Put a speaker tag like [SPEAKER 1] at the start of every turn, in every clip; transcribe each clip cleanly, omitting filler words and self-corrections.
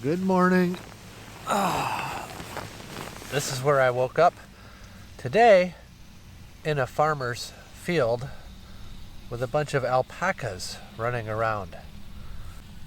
[SPEAKER 1] Good morning. This is where I woke up today, in a farmer's field with a bunch of alpacas running around.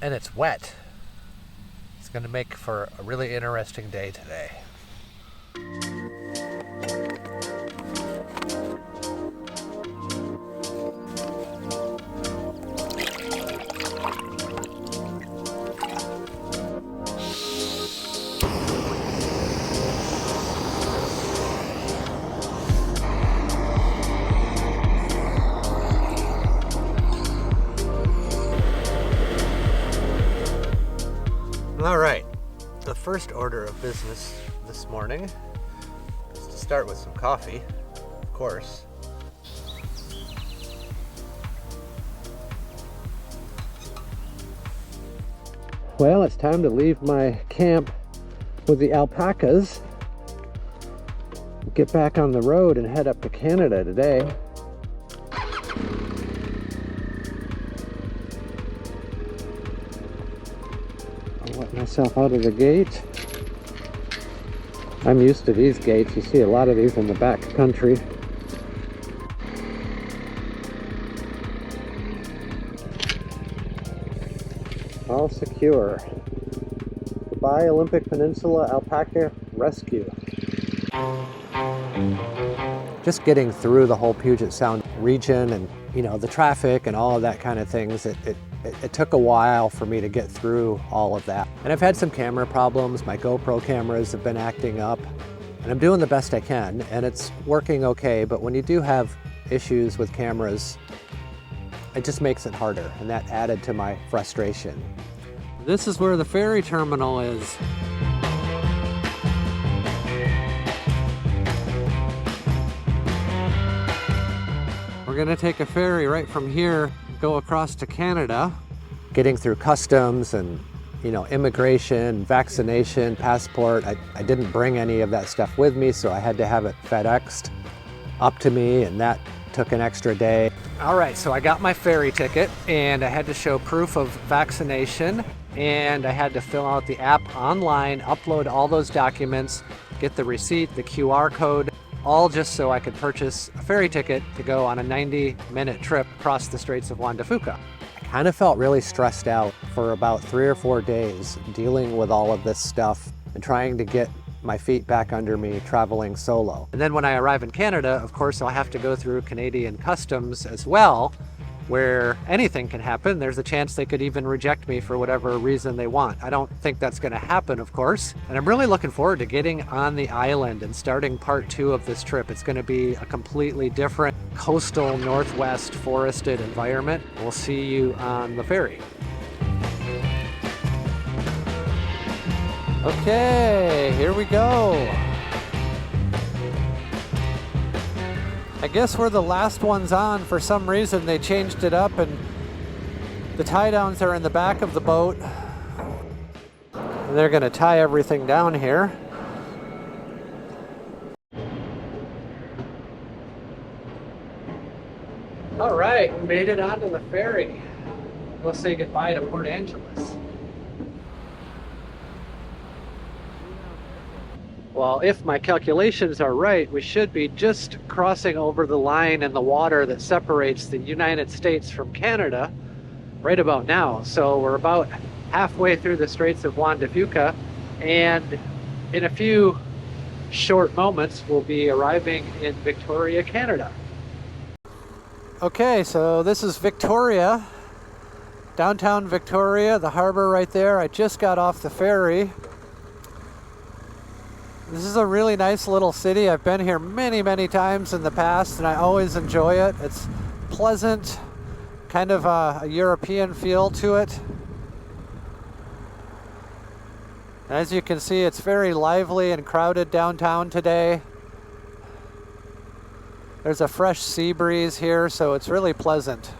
[SPEAKER 1] And it's wet. It's going to make for a really interesting day today. All right, the first order of business this morning is to start with some coffee, of course. Well, it's time to leave my camp with the alpacas, get back on the road and head up to Canada today. Let myself out of the gate. I'm used to these gates. You see a lot of these in the back country. All secure. Goodbye, Olympic Peninsula Alpaca Rescue. Just getting through the whole Puget Sound region and, you know, the traffic and all of that kind of things, it took a while for me to get through all of that. And I've had some camera problems. My GoPro cameras have been acting up, and I'm doing the best I can, and it's working okay. But when you do have issues with cameras, it just makes it harder, and that added to my frustration. This is where the ferry terminal is. We're gonna take a ferry right from here, go across to Canada. Getting through customs and, you know, immigration, vaccination, passport. I didn't bring any of that stuff with me, so I had to have it FedExed up to me, and that took an extra day. All right, so I got my ferry ticket, and I had to show proof of vaccination, and I had to fill out the app online, upload all those documents, get the receipt, the QR code, all just so I could purchase a ferry ticket to go on a 90-minute trip across the Straits of Juan de Fuca. I kind of felt really stressed out for about 3 or 4 days dealing with all of this stuff and trying to get my feet back under me traveling solo. And then when I arrive in Canada, of course, I'll have to go through Canadian customs as well, where anything can happen. There's a chance they could even reject me for whatever reason they want. I don't think that's going to happen, of course. And I'm really looking forward to getting on the island and starting part 2 of this trip. It's going to be a completely different coastal northwest forested environment. We'll see you on the ferry. Okay, here we go. I guess we're the last ones on. For some reason they changed it up and the tie downs are in the back of the boat. They're gonna tie everything down here. All right, we made it onto the ferry. We'll say goodbye to Port Angeles. Well, if my calculations are right, we should be just crossing over the line in the water that separates the United States from Canada right about now. So we're about halfway through the Straits of Juan de Fuca, and in a few short moments, we'll be arriving in Victoria, Canada. Okay, so this is Victoria, downtown Victoria, the harbor right there. I just got off the ferry. This is a really nice little city. I've been here many, many times in the past, and I always enjoy it. It's pleasant, kind of a European feel to it. As you can see, it's very lively and crowded downtown today. There's a fresh sea breeze here, so it's really pleasant.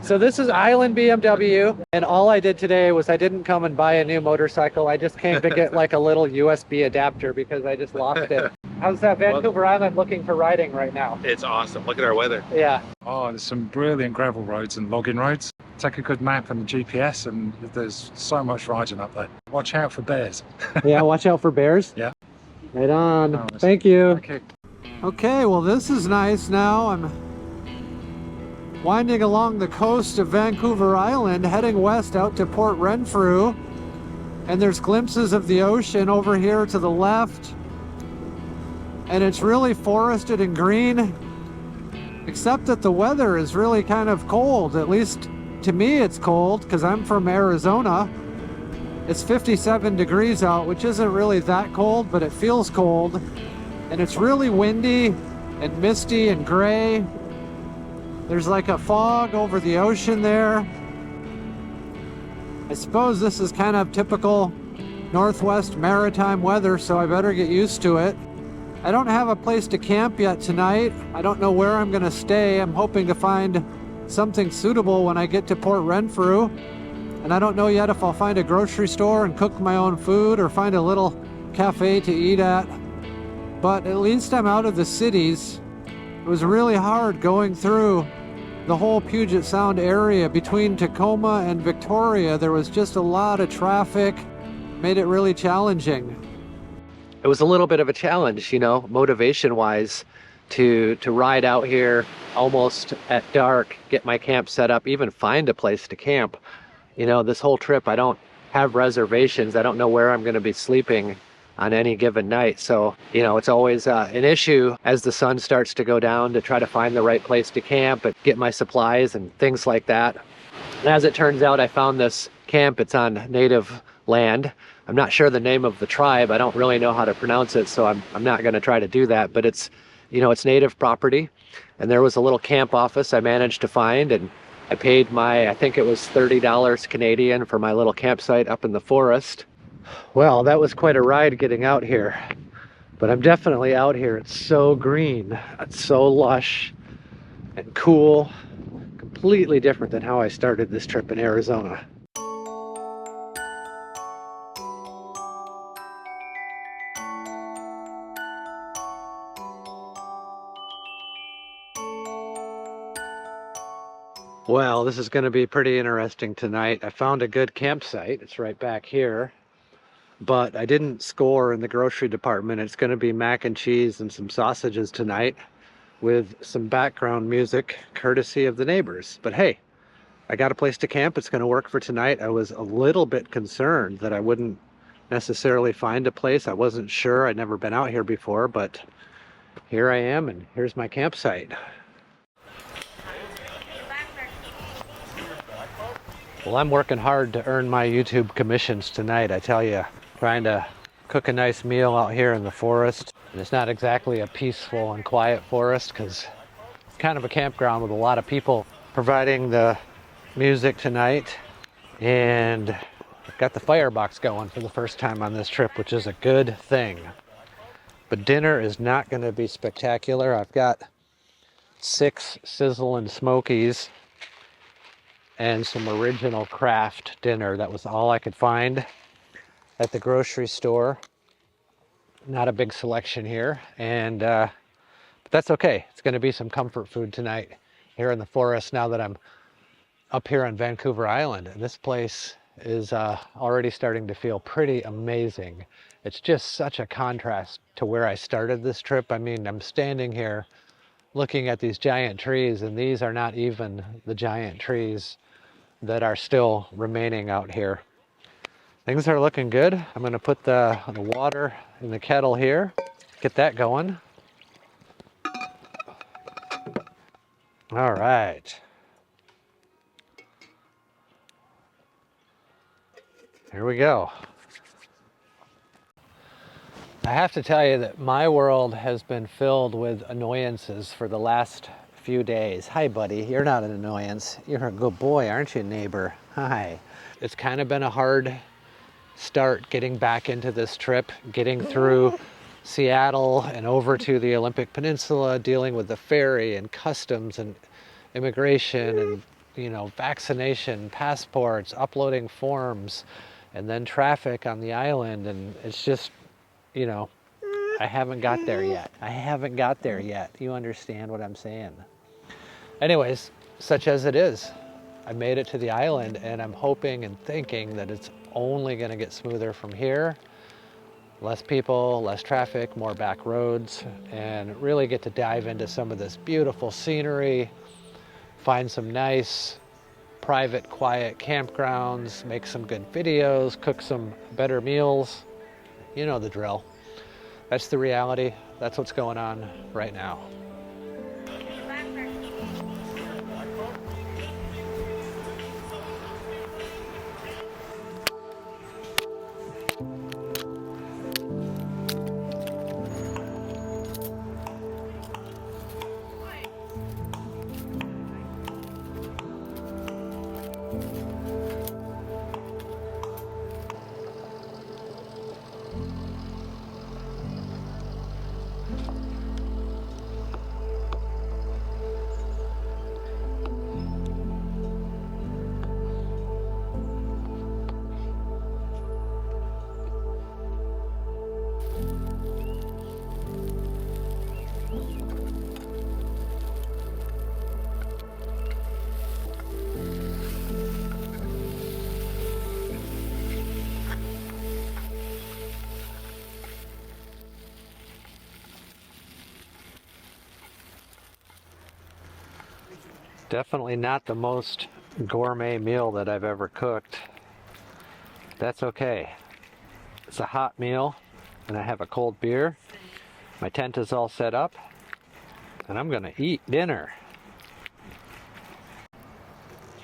[SPEAKER 1] So this is Island BMW, and all I did today was I didn't come and buy a new motorcycle. I just came to get like a little USB adapter because I just lost it. How's that Vancouver Island looking for riding right now?
[SPEAKER 2] It's awesome. Look at our weather.
[SPEAKER 1] Yeah.
[SPEAKER 3] Oh, there's some brilliant gravel roads and logging roads. Take a good map and the GPS, and there's so much riding up there. Watch out for bears.
[SPEAKER 1] Yeah, watch out for bears.
[SPEAKER 3] Yeah.
[SPEAKER 1] Right on.
[SPEAKER 3] Oh,
[SPEAKER 1] Thank you.
[SPEAKER 3] Okay.
[SPEAKER 1] Okay, well this is nice now. I'm winding along the coast of Vancouver Island, heading west out to Port Renfrew. And there's glimpses of the ocean over here to the left. And it's really forested and green, except that the weather is really kind of cold. At least to me it's cold, because I'm from Arizona. It's 57 degrees out, which isn't really that cold, but it feels cold. And it's really windy and misty and gray. There's like a fog over the ocean there. I suppose this is kind of typical Northwest maritime weather, so I better get used to it. I don't have a place to camp yet tonight. I don't know where I'm gonna stay. I'm hoping to find something suitable when I get to Port Renfrew. And I don't know yet if I'll find a grocery store and cook my own food or find a little cafe to eat at. But at least I'm out of the cities. It was really hard going through the whole Puget Sound area between Tacoma and Victoria. There was just a lot of traffic, made it really challenging. It was a little bit of a challenge, you know, motivation-wise, to ride out here almost at dark, get my camp set up, even find a place to camp. You know, this whole trip, I don't have reservations. I don't know where I'm going to be sleeping on any given night. So, you know, it's always an issue as the sun starts to go down to try to find the right place to camp and get my supplies and things like that. And as it turns out, I found this camp. It's on native land. I'm not sure the name of the tribe. I don't really know how to pronounce it, so I'm not going to try to do that. But it's, you know, it's native property. And there was a little camp office I managed to find, and I paid I think it was $30 Canadian for my little campsite up in the forest. Well, that was quite a ride getting out here. But I'm definitely out here. It's so green. It's so lush and cool. Completely different than how I started this trip in Arizona. Well, this is going to be pretty interesting tonight. I found a good campsite. It's right back here. But I didn't score in the grocery department. It's going to be mac and cheese and some sausages tonight with some background music courtesy of the neighbors. But hey, I got a place to camp. It's going to work for tonight. I was a little bit concerned that I wouldn't necessarily find a place. I wasn't sure. I'd never been out here before, but here I am, and here's my campsite. Well, I'm working hard to earn my YouTube commissions tonight, I tell you. Trying to cook a nice meal out here in the forest. And it's not exactly a peaceful and quiet forest, because it's kind of a campground with a lot of people providing the music tonight. And I've got the firebox going for the first time on this trip, which is a good thing. But dinner is not going to be spectacular. I've got 6 sizzling smokies and some original craft dinner. That was all I could find at the grocery store. Not a big selection here, and but that's okay. It's going to be some comfort food tonight here in the forest now that I'm up here on Vancouver Island. And this place is already starting to feel pretty amazing. It's just such a contrast to where I started this trip. I mean, I'm standing here looking at these giant trees, and these are not even the giant trees that are still remaining out here. Things are looking good. I'm going to put the water in the kettle here, get that going. All right. Here we go. I have to tell you that my world has been filled with annoyances for the last few days. Hi, buddy. You're not an annoyance. You're a good boy, aren't you, neighbor? Hi. It's kind of been a hard start getting back into this trip, getting through Seattle and over to the Olympic Peninsula, dealing with the ferry and customs and immigration and, you know, vaccination, passports, uploading forms, and then traffic on the island. And it's just, you know, I haven't got there yet. I haven't got there yet. You understand what I'm saying? Anyways, such as it is, I made it to the island, and I'm hoping and thinking that it's only going to get smoother from here. Less people, less traffic, more back roads, and really get to dive into some of this beautiful scenery, find some nice, private, quiet campgrounds, make some good videos, cook some better meals. You know the drill. That's the reality. That's what's going on right now. Definitely not the most gourmet meal that I've ever cooked. That's okay. It's a hot meal, and I have a cold beer. My tent is all set up, and I'm gonna eat dinner.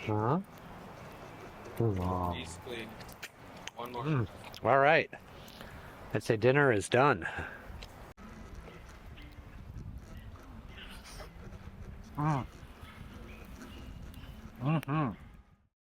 [SPEAKER 1] Huh?
[SPEAKER 2] Basically, one more.
[SPEAKER 1] All right. I'd say dinner is done.
[SPEAKER 3] Mm. Mm-hmm.